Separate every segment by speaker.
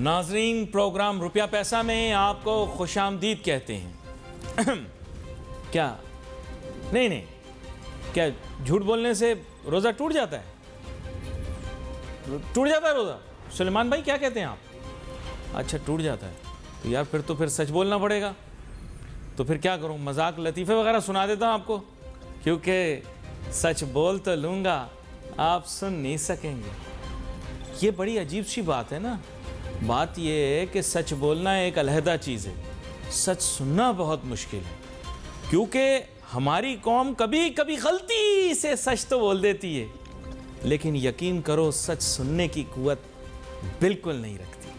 Speaker 1: ناظرین، پروگرام روپیہ پیسہ میں آپ کو خوش آمدید کہتے ہیں۔ کیا نہیں کیا جھوٹ بولنے سے روزہ ٹوٹ جاتا ہے؟ ٹوٹ جاتا ہے روزہ؟ سلیمان بھائی کیا کہتے ہیں آپ؟ اچھا ٹوٹ جاتا ہے تو یار پھر سچ بولنا پڑے گا۔ تو پھر کیا کروں، مذاق لطیفے وغیرہ سنا دیتا ہوں آپ کو، کیونکہ سچ بول تو لوں گا، آپ سن نہیں سکیں گے۔ یہ بڑی عجیب سی بات ہے نا۔ بات یہ ہے کہ سچ بولنا ایک علیحدہ چیز ہے، سچ سننا بہت مشکل ہے، کیونکہ ہماری قوم کبھی کبھی غلطی سے سچ تو بول دیتی ہے، لیکن یقین کرو سچ سننے کی قوت بالکل نہیں رکھتی۔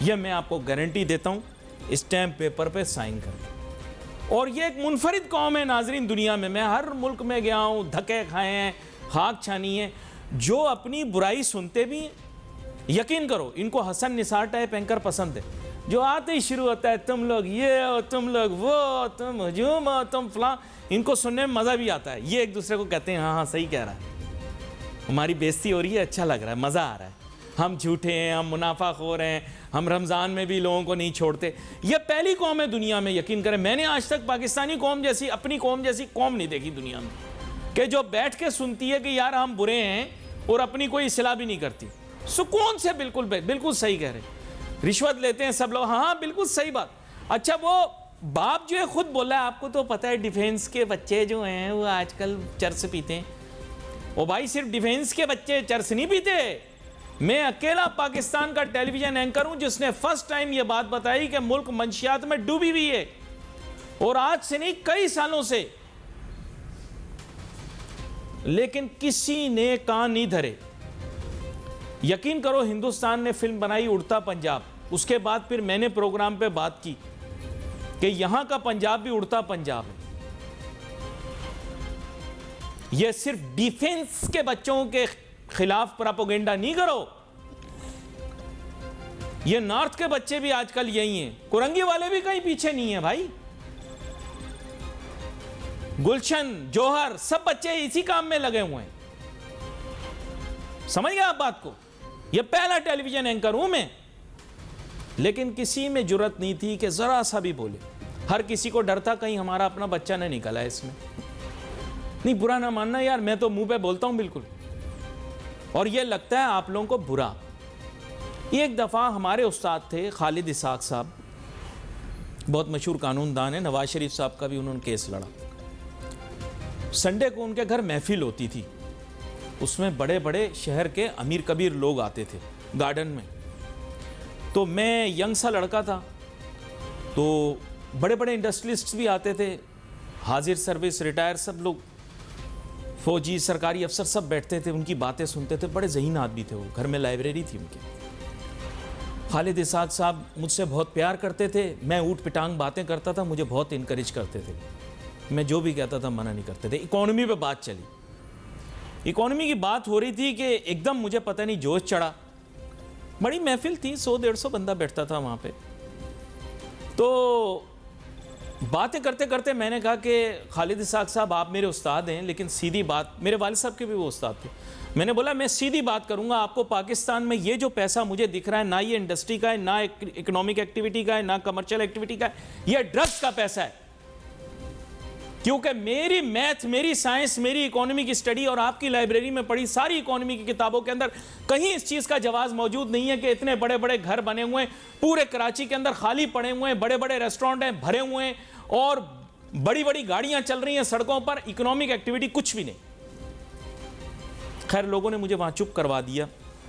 Speaker 1: یہ میں آپ کو گارنٹی دیتا ہوں، اسٹیمپ پیپر پہ سائن کر کے۔ اور یہ ایک منفرد قوم ہے ناظرین دنیا میں ہر ملک میں گیا ہوں، دھکے کھائے ہیں، خاک چھانی ہے، جو اپنی برائی سنتے بھی ہیں۔ یقین کرو ان کو حسن نثار ٹائپ اینکر پسند ہے، جو آتے ہی شروع ہوتا ہے تم لوگ یہ ہو، تم لوگ وہ ہو، تم ہجوم ہو، تم فلاں۔ ان کو سننے میں مزہ بھی آتا ہے، یہ ایک دوسرے کو کہتے ہیں ہاں صحیح کہہ رہا ہے، ہماری بےزتی ہو رہی ہے، اچھا لگ رہا ہے، مزہ آ رہا ہے، ہم جھوٹے ہیں، ہم منافع خور ہیں، ہم رمضان میں بھی لوگوں کو نہیں چھوڑتے۔ یہ پہلی قوم ہے دنیا میں، یقین کریں میں نے آج تک پاکستانی قوم جیسی، اپنی قوم جیسی قوم نہیں دیکھی دنیا میں، کہ جو بیٹھ کے سنتی ہے کہ یار ہم برے ہیں اور اپنی کوئی اصلاح بھی نہیں کرتی، سکون سے بالکل صحیح کہہ رہے۔ رشوت لیتے ہیں سب لوگ، ہاں بالکل صحیح بات۔ اچھا وہ باپ جو ہے خود بولا ہے، آپ کو تو پتہ ہے ڈیفینس کے بچے جو ہیں وہ آج کل چرس پیتے ہیں۔ وہ بھائی صرف ڈیفینس کے بچے چرس نہیں پیتے، میں اکیلا پاکستان کا ٹیلی ویژن اینکر ہوں جس نے فرسٹ ٹائم یہ بات بتائی کہ ملک منشیات میں ڈوبی ہوئی ہے، اور آج سے نہیں کئی سالوں سے، لیکن کسی نے کان نہیں دھرے۔ یقین کرو ہندوستان نے فلم بنائی اڑتا پنجاب، اس کے بعد پھر میں نے پروگرام پہ بات کی کہ یہاں کا پنجاب بھی اڑتا پنجاب ہے۔ یہ صرف ڈیفنس کے بچوں کے خلاف پراپوگنڈا نہیں کرو، یہ نارتھ کے بچے بھی آج کل یہی ہیں، کورنگی والے بھی کہیں پیچھے نہیں ہیں بھائی، گلشن، جوہر، سب بچے اسی کام میں لگے ہوئے ہیں۔ سمجھ گئے آپ بات کو؟ یہ پہلا ٹیلی ویژن اینکر ہوں میں، لیکن کسی میں جرات نہیں تھی کہ ذرا سا بھی بولے۔ ہر کسی کو ڈر تھا کہیں ہمارا اپنا بچہ نہ نکلا ہے اس میں۔ نہیں برا نہ ماننا یار، میں تو منہ پہ بولتا ہوں بالکل، اور یہ لگتا ہے آپ لوگوں کو برا۔ ایک دفعہ ہمارے استاد تھے خالد اسحاق صاحب، بہت مشہور قانون دان ہیں، نواز شریف صاحب کا بھی انہوں نے کیس لڑا۔ سنڈے کو ان کے گھر محفل ہوتی تھی، اس میں بڑے بڑے شہر کے امیر کبیر لوگ آتے تھے گارڈن میں۔ تو میں ینگ سا لڑکا تھا، تو بڑے بڑے انڈسٹریلسٹ بھی آتے تھے، حاضر سروس ریٹائر سب لوگ، فوجی سرکاری افسر سب بیٹھتے تھے، ان کی باتیں سنتے تھے، بڑے ذہین آدمی تھے وہ، گھر میں لائبریری تھی ان کی۔ خالد اسحاق صاحب مجھ سے بہت پیار کرتے تھے، میں اوٹ پٹانگ باتیں کرتا تھا، مجھے بہت انکریج کرتے تھے، میں جو بھی کہتا تھا منع نہیں کرتے تھے۔ اکانومی پہ بات چلی، اکانومی کی بات ہو رہی تھی کہ ایک دم مجھے پتہ نہیں جوش چڑھا، بڑی محفل تھی، 100-150 بندہ بیٹھتا تھا وہاں پہ۔ تو باتیں کرتے کرتے میں نے کہا کہ خالد اسحاق صاحب آپ میرے استاد ہیں، لیکن سیدھی بات، میرے والد صاحب کے بھی وہ استاد تھے، میں نے بولا میں سیدھی بات کروں گا، آپ کو پاکستان میں یہ جو پیسہ مجھے دکھ رہا ہے، نہ یہ انڈسٹری کا ہے، نہ اکنامک ایکٹیویٹی کا ہے، نہ کمرشل ایکٹیویٹی کا ہے، یہ ڈرگز کا پیسہ ہے۔ کیونکہ میری میتھ، میری سائنس، میری اکانومی کی سٹڈی اور آپ کی لائبریری میں پڑھی ساری اکانومی کی کتابوں کے اندر کہیں اس چیز کا جواز موجود نہیں ہے کہ اتنے بڑے بڑے گھر بنے ہوئے ہیں، پورے کراچی کے اندر خالی پڑے ہوئے ہیں، بڑے بڑے ریسٹورنٹ ہیں بھرے ہوئے ہیں، اور بڑی بڑی گاڑیاں چل رہی ہیں سڑکوں پر، اکنامک ایکٹیویٹی کچھ بھی نہیں۔ خیر لوگوں نے مجھے وہاں چپ کروا دیا،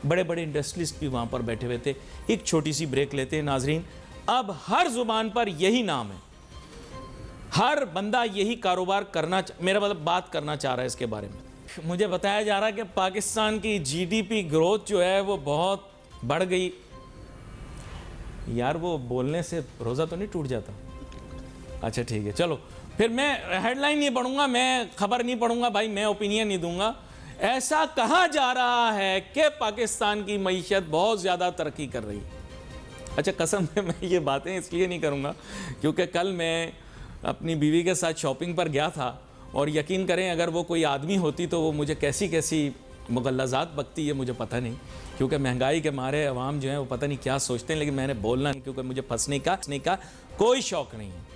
Speaker 1: بڑے بڑے انڈسٹریلسٹ بھی وہاں پر بیٹھے ہوئے تھے۔ ایک چھوٹی سی بریک لیتے ہیں ناظرین، اب ہر زبان پر یہی نام ہے، ہر بندہ یہی کاروبار کرنا، میرا مطلب بات کرنا چاہ رہا ہے اس کے بارے میں۔ مجھے بتایا جا رہا ہے کہ پاکستان کی جی ڈی پی گروتھ جو ہے وہ بہت بڑھ گئی۔ یار وہ بولنے سے روزہ تو نہیں ٹوٹ جاتا؟ اچھا ٹھیک ہے، چلو پھر میں ہیڈ لائن نہیں پڑھوں گا، میں خبر نہیں پڑھوں گا بھائی، میں اوپینین نہیں دوں گا۔ ایسا کہا جا رہا ہے کہ پاکستان کی معیشت بہت زیادہ ترقی کر رہی ہے۔ اچھا قسم ہے میں یہ باتیں اس لیے نہیں کروں گا کیونکہ کل میں اپنی بیوی کے ساتھ شاپنگ پر گیا تھا، اور یقین کریں اگر وہ کوئی آدمی ہوتی تو وہ مجھے کیسی مغلظات بکتی ہے مجھے پتہ نہیں، کیونکہ مہنگائی کے مارے عوام جو ہیں وہ پتہ نہیں کیا سوچتے ہیں، لیکن میں نے بولنا نہیں کیونکہ مجھے پھنسنے کا کوئی شوق نہیں ہے۔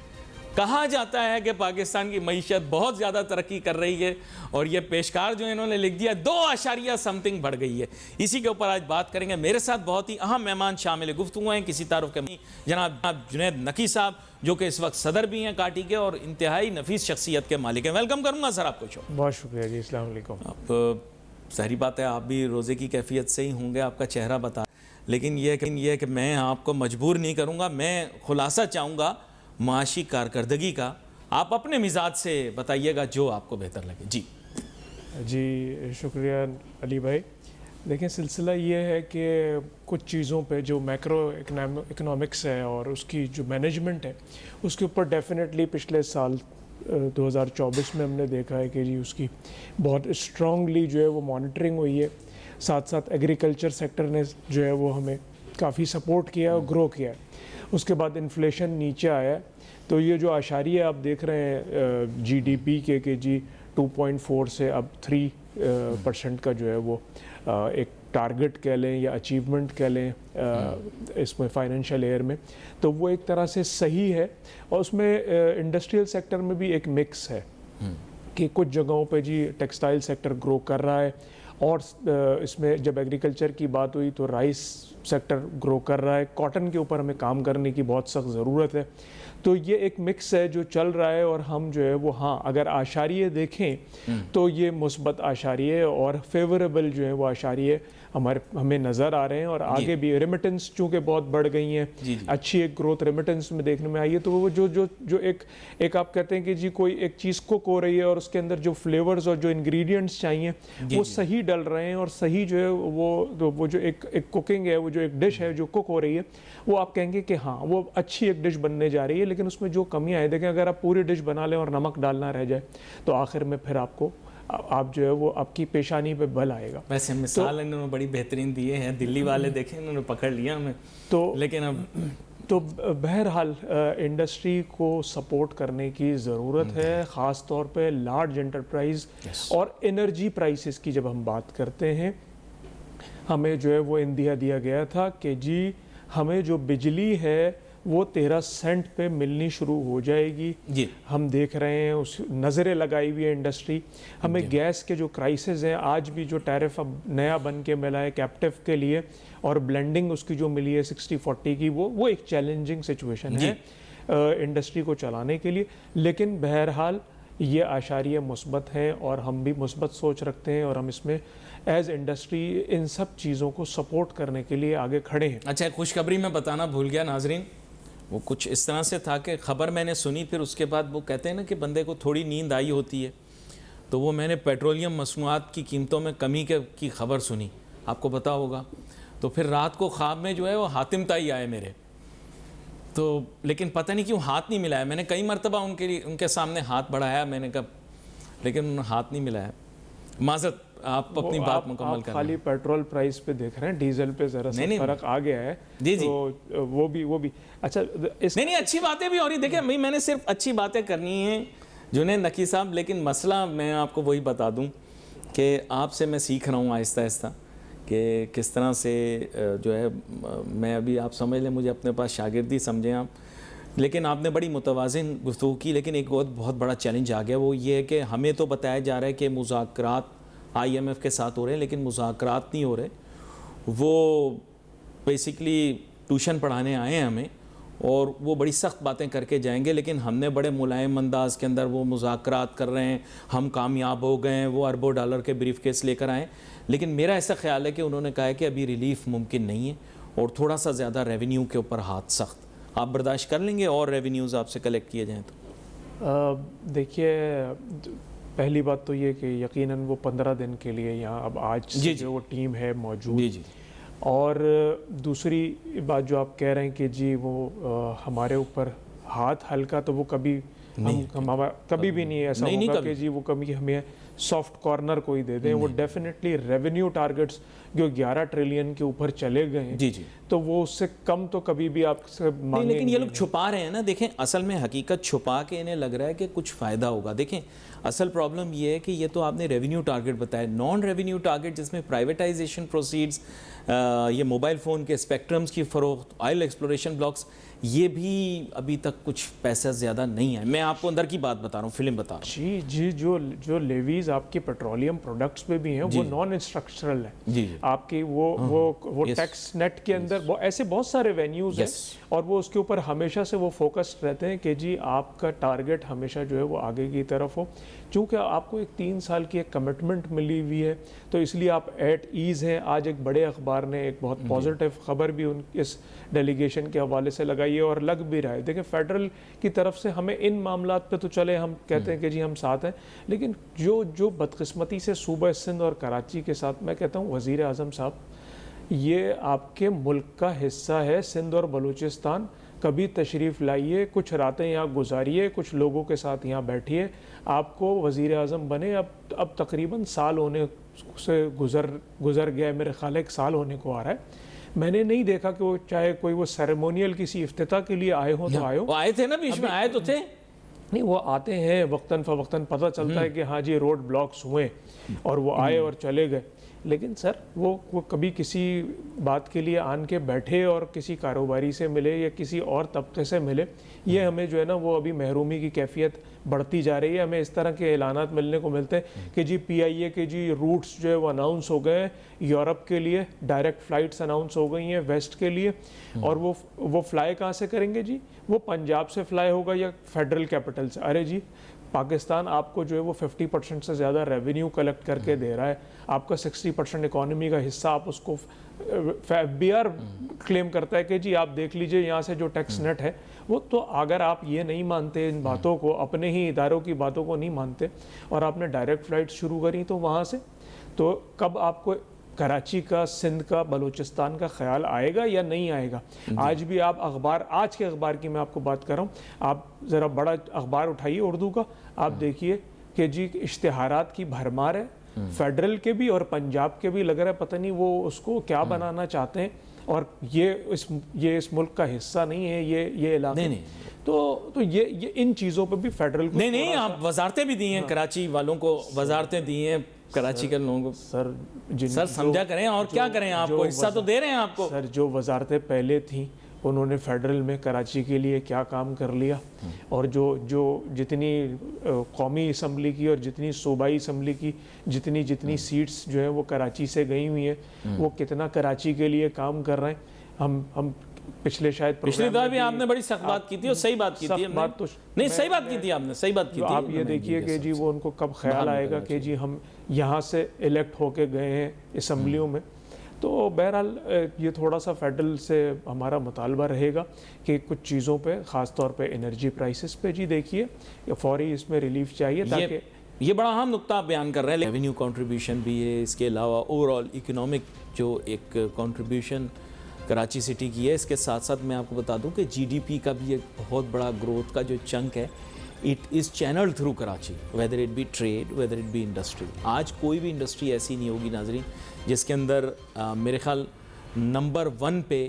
Speaker 1: کہا جاتا ہے کہ پاکستان کی معیشت بہت زیادہ ترقی کر رہی ہے، اور یہ پیشکار جو انہوں نے لکھ دیا 2.something بڑھ گئی ہے۔ اسی کے اوپر آج بات کریں گے۔ میرے ساتھ بہت ہی اہم مہمان شامل گفتگو ہیں، کسی تعارف کے جناب جنید نقی صاحب، جو کہ اس وقت صدر بھی ہیں کاٹی کے اور انتہائی نفیس شخصیت کے مالک ہیں۔ ویلکم کروں گا سر آپ کو شو۔
Speaker 2: بہت شکریہ جی، السلام علیکم۔
Speaker 1: آپ ظاہری بات ہے آپ بھی روزے کی کیفیت سے ہی ہوں گے، آپ کا چہرہ بتا، لیکن یہ کہ میں آپ کو مجبور نہیں کروں گا، میں خلاصہ چاہوں گا معاشی کارکردگی کا، آپ اپنے مزاج سے بتائیے گا جو آپ کو بہتر لگے۔
Speaker 2: جی شکریہ علی بھائی۔ دیکھیں سلسلہ یہ ہے کہ کچھ چیزوں پہ جو میکرو اکنامکس ہے اور اس کی جو مینجمنٹ ہے اس کے اوپر ڈیفینیٹلی پچھلے سال 2024 میں ہم نے دیکھا ہے کہ جی اس کی بہت اسٹرانگلی جو ہے وہ مانیٹرنگ ہوئی ہے، ساتھ ساتھ ایگریکلچر سیکٹر نے جو ہے وہ ہمیں کافی سپورٹ کیا اور گرو کیا ہے۔ اس کے بعد انفلیشن نیچے آیا، تو یہ جو اشاریہ آپ دیکھ رہے ہیں جی ڈی پی کے کہ جی 2.4 سے اب 3% کا جو ہے وہ ایک ٹارگٹ کہہ لیں یا اچیومنٹ کہہ لیں اس میں فائنینشیل ایئر میں، تو وہ ایک طرح سے صحیح ہے۔ اور اس میں انڈسٹریل سیکٹر میں بھی ایک مکس ہے کہ کچھ جگہوں پہ جی ٹیکسٹائل سیکٹر گرو کر رہا ہے، اور اس میں جب ایگریکلچر کی بات ہوئی تو رائس سیکٹر گرو کر رہا ہے، کاٹن کے اوپر ہمیں کام کرنے کی بہت سخت ضرورت ہے۔ تو یہ ایک مکس ہے جو چل رہا ہے، اور ہم جو ہے وہ ہاں اگر اعشاریہ دیکھیں تو یہ مثبت اعشاریہ اور فیوریبل جو ہے وہ اعشاریہ ہمیں نظر آ رہے ہیں، اور آگے بھی ریمیٹنس چونکہ بہت بڑھ گئی ہیں، اچھی ایک گروتھ ریمیٹنس میں دیکھنے میں آئی ہے۔ تو وہ جو ایک آپ کہتے ہیں کہ جی کوئی ایک چیز کوک ہو رہی ہے اور اس کے اندر جو فلیورز اور جو انگریڈینٹس چاہیے وہ صحیح ڈل رہے ہیں، اور صحیح جو ہے وہ جو ایک کوکنگ ہے، وہ جو ایک ڈش ہے جو کوک ہو رہی ہے، وہ آپ کہیں گے کہ ہاں وہ اچھی ایک ڈش بننے جا رہی ہے۔ لیکن اس میں جو کمیاں ہیں، دیکھیں اگر آپ پوری ڈش بنا لیں اور نمک ڈالنا رہ جائے تو آخر میں پھر آپ جو ہے وہ آپ کی پیشانی پہ بل آئے گا۔
Speaker 1: ویسے مثال انہوں نے بڑی بہترین دیے ہیں، دلی والے دیکھیں انہوں نے پکڑ لیا ہمیں، لیکن اب
Speaker 2: تو بہرحال انڈسٹری کو سپورٹ کرنے کی ضرورت ہے، خاص طور پہ لارج انٹرپرائز اور انرجی پرائسز کی جب ہم بات کرتے ہیں۔ ہمیں جو ہے وہ اندیا دیا گیا تھا کہ جی ہمیں جو بجلی ہے وہ 13 سینٹ پہ ملنی شروع ہو جائے گی۔ ہم دیکھ رہے ہیں، اس نظریں لگائی ہوئی ہے انڈسٹری۔ ہمیں گیس کے جو کرائسز ہیں، آج بھی جو ٹیرف اب نیا بن کے ملا ہے کیپٹیو کے لیے، اور بلینڈنگ اس کی جو ملی ہے 60-40 کی، وہ ایک چیلنجنگ سچویشن ہے انڈسٹری کو چلانے کے لیے۔ لیکن بہرحال یہ اعشاریہ مثبت ہیں اور ہم بھی مثبت سوچ رکھتے ہیں، اور ہم اس میں ایز انڈسٹری ان سب چیزوں کو سپورٹ کرنے کے لیے آگے کھڑے ہیں۔
Speaker 1: اچھا، خوشخبری میں بتانا بھول گیا ناظرین، وہ کچھ اس طرح سے تھا کہ خبر میں نے سنی، پھر اس کے بعد وہ کہتے ہیں نا کہ بندے کو تھوڑی نیند آئی ہوتی ہے، تو وہ میں نے پیٹرولیم مصنوعات کی قیمتوں میں کمی کی خبر سنی، آپ کو پتا ہوگا، تو پھر رات کو خواب میں جو ہے وہ حاتم تائی آئے میرے، تو لیکن پتہ نہیں کیوں ہاتھ نہیں ملایا۔ میں نے کئی مرتبہ ان کے سامنے ہاتھ بڑھایا، میں نے کہا، لیکن انہوں نے ہاتھ نہیں ملایا۔ معذرت، آپ اپنی بات مکمل کر رہے ہیں۔
Speaker 2: خالی پیٹرول پرائس پہ دیکھ رہے ہیں، ڈیزل پہ ذرا سا فرق آ گیا ہے، تو وہ بھی اچھا
Speaker 1: نہیں اچھی باتیں بھی ہو رہی۔ دیکھیں میں نے صرف اچھی باتیں کرنی ہیں جنید نقی صاحب، لیکن مسئلہ میں آپ کو وہی بتا دوں کہ آپ سے میں سیکھ رہا ہوں آہستہ آہستہ کہ کس طرح سے جو ہے، میں ابھی آپ سمجھ لیں مجھے اپنے پاس شاگردی سمجھیں آپ، لیکن آپ نے بڑی متوازن گفتگو کی۔ لیکن ایک بہت بڑا چیلنج آ گیا، وہ یہ ہے کہ ہمیں تو بتایا جا رہا ہے کہ مذاکرات IMF کے ساتھ ہو رہے ہیں، لیکن مذاکرات نہیں ہو رہے۔ وہ بیسیکلی ٹیوشن پڑھانے آئے ہیں ہمیں، اور وہ بڑی سخت باتیں کر کے جائیں گے، لیکن ہم نے بڑے ملائم انداز کے اندر وہ مذاکرات کر رہے ہیں، ہم کامیاب ہو گئے ہیں، وہ اربوں ڈالر کے بریف کیس لے کر آئیں۔ لیکن میرا ایسا خیال ہے کہ انہوں نے کہا ہے کہ ابھی ریلیف ممکن نہیں ہے، اور تھوڑا سا زیادہ ریونیو کے اوپر ہاتھ سخت، آپ برداشت کر لیں گے اور ریونیوز آپ سے کلیکٹ کیے جائیں تو؟
Speaker 2: دیکھیے پہلی بات تو یہ کہ یقیناً وہ 15 دن کے لیے یہاں اب آج سے جو وہ ٹیم ہے موجود، اور دوسری بات جو آپ کہہ رہے ہیں کہ جی وہ ہمارے اوپر ہاتھ ہلکا، تو وہ کبھی کبھی بھی نہیں ایسا ہوگا کہ جی وہ کبھی ہمیں سافٹ کارنر کوئی دے دیں۔ وہ ڈیفینیٹلی ریونیو ٹارگٹس جو 11 ٹریلین کے اوپر چلے گئے ہیں، تو وہ اس سے کم تو کبھی بھی آپ سے مانگیں
Speaker 1: لیکن یہ
Speaker 2: گے
Speaker 1: لوگ چھپا رہے ہیں نا. دیکھیں اصل میں حقیقت چھپا کے انہیں لگ رہا ہے کہ کچھ فائدہ ہوگا. دیکھیں اصل پرابلم یہ ہے کہ یہ تو آپ نے ریونیو ٹارگٹ بتایا, نان ریونیو ٹارگٹ جس میں پرائیویٹائزیشن پروسیڈز, یہ موبائل فون کے اسپیکٹرمز کی فروخت, آئل ایکسپلوریشن بلاکس, یہ بھی ابھی تک کچھ پیسہ زیادہ نہیں ہے. میں آپ کو اندر کی بات بتا رہا ہوں, فلم بتا رہا ہوں.
Speaker 2: جی جو لیویز آپ کے پیٹرولیم پروڈکٹس پہ بھی ہیں وہ نان انسٹرکچرل ہیں.
Speaker 1: جی
Speaker 2: آپ کی وہ ٹیکس نیٹ کے اندر ایسے بہت سارے وینیوز ہیں, اور وہ اس کے اوپر ہمیشہ سے وہ فوکسڈ رہتے ہیں کہ جی آپ کا ٹارگٹ ہمیشہ جو ہے وہ آگے کی طرف ہو. چونکہ آپ کو ایک 3 سال کی ایک کمٹمنٹ ملی ہوئی ہے تو اس لیے آپ ایٹ ایز ہیں. آج ایک بڑے اخبار نے ایک بہت پازیٹیو خبر بھی ان اس ڈیلیگیشن کے حوالے سے لگائی ہے اور لگ بھی رہا ہے. دیکھیں فیڈرل کی طرف سے ہمیں ان معاملات پہ تو چلے ہم کہتے ہیں کہ جی ہم ساتھ ہیں, لیکن جو بدقسمتی سے صوبہ سندھ اور کراچی کے ساتھ, میں کہتا ہوں وزیر اعظم صاحب یہ آپ کے ملک کا حصہ ہے سندھ اور بلوچستان. کبھی تشریف لائیے, کچھ راتیں یہاں گزاریے, کچھ لوگوں کے ساتھ یہاں بیٹھیے. آپ کو وزیر اعظم بنے اب تقریباً سال ہونے سے گزر گیا, میرے خیال 1 سال ہونے کو آ رہا ہے. میں نے نہیں دیکھا کہ وہ چاہے کوئی وہ سیریمونیل کسی افتتاح کے لیے آئے ہوں تو آئے ہوں.
Speaker 1: وہ آئے تھے نا بیچ میں, آئے تو تھے.
Speaker 2: نہیں وہ آتے ہیں وقتاً فوقتاً, پتہ چلتا ہے کہ ہاں جی روڈ بلاکس ہوئے اور وہ آئے اور چلے گئے. لیکن سر وہ کبھی کسی بات کے لیے آن کے بیٹھے اور کسی کاروباری سے ملے یا کسی اور طبقے سے ملے, یہ ہمیں جو ہے نا وہ ابھی محرومی کی کیفیت بڑھتی جا رہی ہے. ہمیں اس طرح کے اعلانات ملنے کو ملتے ہیں کہ جی PIA کے جی روٹس جو ہے وہ اناؤنس ہو گئے ہیں یورپ کے لیے, ڈائریکٹ فلائٹس اناؤنس ہو گئی ہیں ویسٹ کے لیے, اور وہ فلائی کہاں سے کریں گے جی؟ وہ پنجاب سے فلائی ہوگا یا فیڈرل کیپٹل سے. ارے جی پاکستان آپ کو جو ہے وہ 50% سے زیادہ ریونیو کلیکٹ کر کے دے رہا ہے, آپ کا 60% اکانومی کا حصہ آپ اس کو FBR کلیم کرتا ہے کہ جی آپ دیکھ لیجئے یہاں سے جو ٹیکس نیٹ ہے وہ. تو اگر آپ یہ نہیں مانتے ان باتوں کو, اپنے ہی اداروں کی باتوں کو نہیں مانتے, اور آپ نے ڈائریکٹ فلائٹ شروع کری تو وہاں سے, تو کب آپ کو کراچی کا, سندھ کا, بلوچستان کا خیال آئے گا یا نہیں آئے گا؟ آج بھی آپ آج کے اخبار کی میں آپ کو بات کر رہا ہوں, آپ ذرا بڑا اخبار اٹھائیے اردو کا, آپ دیکھیے کہ جی اشتہارات کی بھرمار ہے, فیڈرل کے بھی اور پنجاب کے بھی. لگ رہا ہے پتہ نہیں وہ اس کو کیا بنانا چاہتے ہیں, اور یہ اس ملک کا حصہ نہیں ہے یہ علاقے. تو یہ ان چیزوں پہ بھی فیڈرل کو
Speaker 1: نہیں آپ وزارتیں بھی دی ہیں کراچی والوں کو, وزارتیں دی ہیں کراچی کے لوگوں کو. سر سمجھا کریں, اور کیا کریں, آپ کو حصہ تو دے رہے ہیں آپ کو.
Speaker 2: سر جو وزارتیں پہلے تھیں انہوں نے فیڈرل میں کراچی کے لیے کیا کام کر لیا, اور جو جتنی قومی اسمبلی کی اور جتنی صوبائی اسمبلی کی جتنی سیٹس جو ہیں وہ کراچی سے گئی ہوئی ہیں, وہ کتنا کراچی کے لیے کام کر رہے ہیں. ہم پچھلے
Speaker 1: دفعہ بھی آپ نے بڑی سخت بات کی تھی, اور صحیح بات کی تھی. نہیں صحیح بات کی تھی آپ نے, صحیح بات کی تھی.
Speaker 2: آپ یہ دیکھیے کہ جی وہ ان کو کب خیال آئے گا کہ جی ہم یہاں سے الیکٹ ہو کے گئے ہیں اسمبلیوں میں. تو بہرحال یہ تھوڑا سا فیڈرل سے ہمارا مطالبہ رہے گا کہ کچھ چیزوں پہ, خاص طور پہ انرجی پرائسز پہ جی دیکھیے فوری اس میں ریلیف چاہیے, تاکہ
Speaker 1: یہ بڑا اہم نقطہ آپ بیان کر رہے ہیں. ریونیو کنٹریبیوشن بھی ہے, اس کے علاوہ اوور آل اکنامک جو ایک کنٹریبیوشن کراچی سٹی کی ہے, اس کے ساتھ ساتھ میں آپ کو بتا دوں کہ GDP کا بھی ایک بہت بڑا گروتھ کا جو چنک ہے, it is channel through Karachi, whether it be trade, whether it be industry. آج کوئی بھی انڈسٹری ایسی نہیں ہوگی ناظرین جس کے اندر میرے خیال نمبر 1 پہ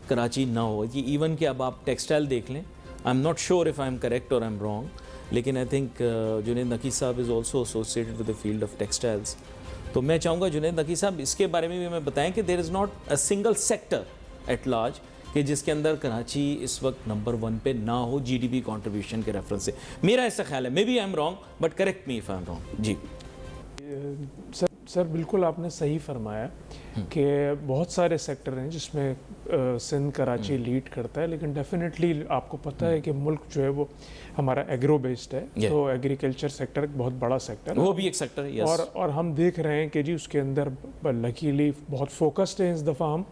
Speaker 1: کراچی نہ ہو. یہ ایون کہ اب آپ ٹیکسٹائل دیکھ لیں, I am not sure if I M correct اور آئی ایم رانگ, لیکن آئی تھنک جنید نقی صاحب is also associated with the field of textiles. تو میں چاہوں گا جنید نقی صاحب اس کے بارے میں بھی ہمیں بتائیں کہ there is not a single sector at large کہ جس کے اندر کراچی اس وقت نمبر 1 پہ نہ ہو GDP کنٹریبیوشن کے ریفرنس سے. میرا ایسا خیال ہے, may be I am wrong but correct me if I am wrong. جی
Speaker 2: سر بالکل آپ نے صحیح فرمایا کہ بہت سارے سیکٹر ہیں جس میں سندھ کراچی لیڈ کرتا ہے, لیکن ڈیفینیٹلی آپ کو پتہ ہے کہ ملک جو ہے وہ ہمارا ایگرو بیسڈ ہے, تو ایگریکلچر سیکٹر ایک بہت بڑا سیکٹر ہے,
Speaker 1: وہ بھی ایک سیکٹر ہے.
Speaker 2: اور ہم دیکھ رہے ہیں کہ جی اس کے اندر لکیلی بہت فوکسڈ ہیں اس دفعہ ہم,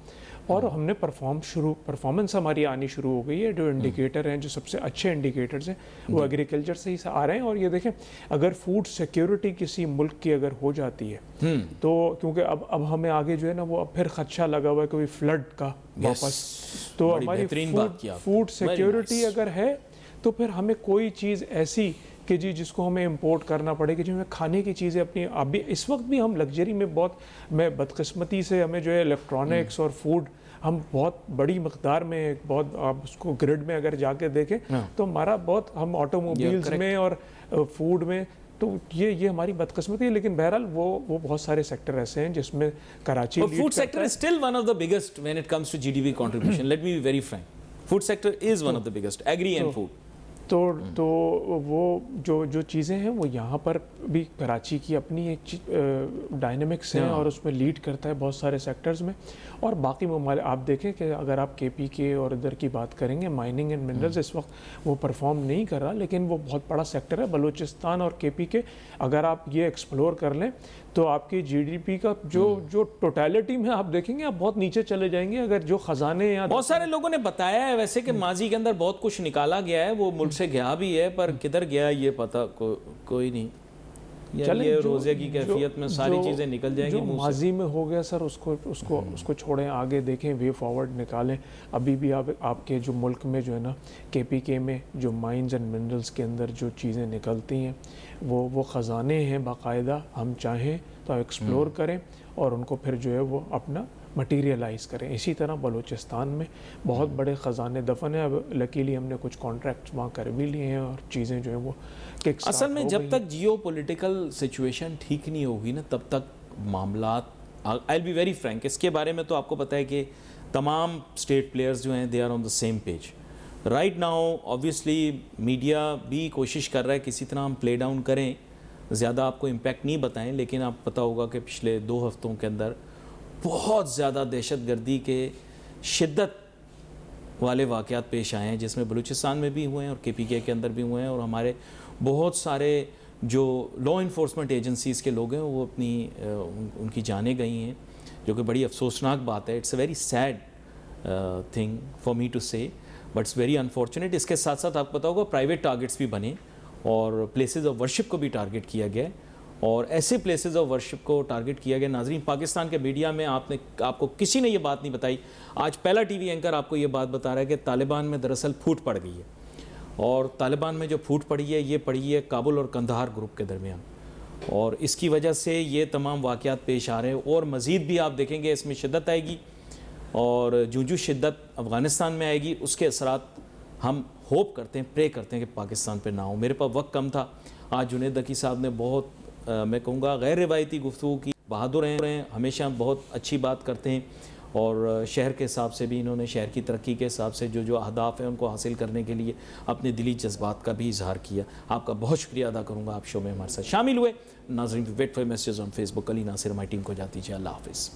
Speaker 2: اور ہم نے پرفارمنس ہماری آنی شروع ہو گئی ہے. جو انڈیکیٹر ہیں, جو سب سے اچھے انڈیکیٹرز ہیں وہ ایگریکلچر سے ہی آ رہے ہیں. اور یہ دیکھیں اگر فوڈ سیکیورٹی کسی ملک کی اگر ہو جاتی ہے تو کیونکہ اب ہمیں آگے جو ہے نا وہ اب پھر خدشہ لگا ہوا ہے کوئی فلڈ کا واپس, تو ہماری فوڈ سیکیورٹی اگر ہے تو پھر ہمیں کوئی چیز ایسی کہ جی جس کو ہمیں امپورٹ کرنا پڑے کہ جو ہمیں کھانے کی چیزیں اپنی, ابھی اس وقت بھی ہم لگژری میں بہت, میں بدقسمتی سے ہمیں جو ہے الیکٹرانکس اور فوڈ ہم بہت بڑی مقدار میں بہت آپ اس کو گرڈ میں اگر جا کے دیکھیں تو ہمارا بہت ہم آٹو موبائلز میں اور فوڈ میں تو یہ ہماری بدقسمتی ہے. لیکن بہرحال وہ بہت سارے سیکٹر ایسے ہیں جس میں Karachi lead
Speaker 1: food sector is still one of the biggest when it comes to G D P contribution. Let me be very frank, food sector is one of the biggest, agri and food.
Speaker 2: تو وہ جو چیزیں ہیں وہ یہاں پر بھی کراچی کی اپنی ایک ڈائنامکس ہیں اور اس میں لیڈ کرتا ہے بہت سارے سیکٹرز میں. اور باقی ممالک آپ دیکھیں کہ اگر آپ کے پی کے اور ادھر کی بات کریں گے, مائننگ اینڈ منرلز اس وقت وہ پرفارم نہیں کر رہا, لیکن وہ بہت بڑا سیکٹر ہے. بلوچستان اور کے پی کے اگر آپ یہ ایکسپلور کر لیں تو آپ کی جی ڈی پی کا جو ٹوٹیلٹی میں آپ دیکھیں گے آپ بہت نیچے چلے جائیں گے. اگر جو خزانے یا
Speaker 1: بہت سارے لوگوں نے بتایا ہے ویسے کہ ماضی کے اندر بہت کچھ نکالا گیا ہے, وہ ملک سے گیا بھی ہے, پر کدھر گیا یہ پتہ کوئی نہیں. یہ روزے کی کیفیت میں ساری چیزیں نکل جائیں گی.
Speaker 2: جو ماضی میں ہو گیا سر اس کو چھوڑیں, آگے دیکھیں, وے فارورڈ نکالیں. ابھی بھی آپ کے جو ملک میں جو ہے نا کے پی کے میں جو مائنز اینڈ منرلز کے اندر جو چیزیں نکلتی ہیں وہ خزانے ہیں باقاعدہ. ہم چاہیں تو ایکسپلور کریں اور ان کو پھر جو ہے وہ اپنا مٹیریلائز کریں. اسی طرح بلوچستان میں بہت بڑے خزانے دفن ہیں. اب لکیلی ہم نے کچھ کانٹریکٹس وہاں کر بھی لیے ہیں اور چیزیں جو ہیں وہ
Speaker 1: اصل میں جب تک جیو پولیٹیکل سچویشن ٹھیک نہیں ہوگی نا تب تک معاملات, I'll be very frank, اس کے بارے میں تو آپ کو پتہ ہے کہ تمام اسٹیٹ پلیئرز جو ہیں they are on the same page. Right now obviously media بھی کوشش کر رہا ہے کسی طرح ہم پلے ڈاؤن کریں, زیادہ آپ کو امپیکٹ نہیں بتائیں, لیکن آپ پتہ ہوگا کہ پچھلے 2 ہفتوں کے اندر بہت زیادہ دہشت گردی کے شدت والے واقعات پیش آئے ہیں, جس میں بلوچستان میں بھی ہوئے ہیں اور کے پی کے اندر بھی ہوئے ہیں. اور ہمارے بہت سارے جو لا انفورسمنٹ ایجنسیز کے لوگ ہیں وہ ان کی جانیں گئی ہیں, جو کہ بڑی افسوسناک بات ہے. It's a very sad thing for me to say, but it's very unfortunate. اس کے ساتھ ساتھ آپ کو پتہ ہوگا پرائیویٹ ٹارگیٹس بھی بنے اور پلیسز آف ورشپ کو بھی ٹارگیٹ کیا گیا ہے, اور ایسے پلیسز آف ورشپ کو ٹارگیٹ کیا گیا. ناظرین, پاکستان کے میڈیا میں آپ کو کسی نے یہ بات نہیں بتائی. آج پہلا ٹی وی اینکر آپ کو یہ بات بتا رہا ہے کہ طالبان میں دراصل پھوٹ پڑ گئی ہے, اور طالبان میں جو پھوٹ پڑی ہے یہ پڑی ہے کابل اور قندھار گروپ کے درمیان, اور اس کی وجہ سے یہ تمام واقعات پیش آ رہے ہیں. اور مزید بھی آپ دیکھیں گے اس میں شدت آئے گی, اور جو شدت افغانستان میں آئے گی اس کے اثرات ہم ہوپ کرتے ہیں, پرے کرتے ہیں کہ پاکستان پہ نہ ہو. میرے پاس وقت کم تھا. آج جنید دکی صاحب نے بہت میں کہوں گا غیر روایتی گفتگو کی. بہادر ہیں, ہمیشہ بہت اچھی بات کرتے ہیں, اور شہر کے حساب سے بھی انہوں نے شہر کی ترقی کے حساب سے جو اہداف ہیں ان کو حاصل کرنے کے لیے اپنے دلی جذبات کا بھی اظہار کیا. آپ کا بہت شکریہ ادا کروں گا, آپ شو میں ہمارے ساتھ شامل ہوئے. ناظرین wait for messages on Facebook. Ali Nasir ہماری ٹیم کو جاتی ہے. اللہ حافظ.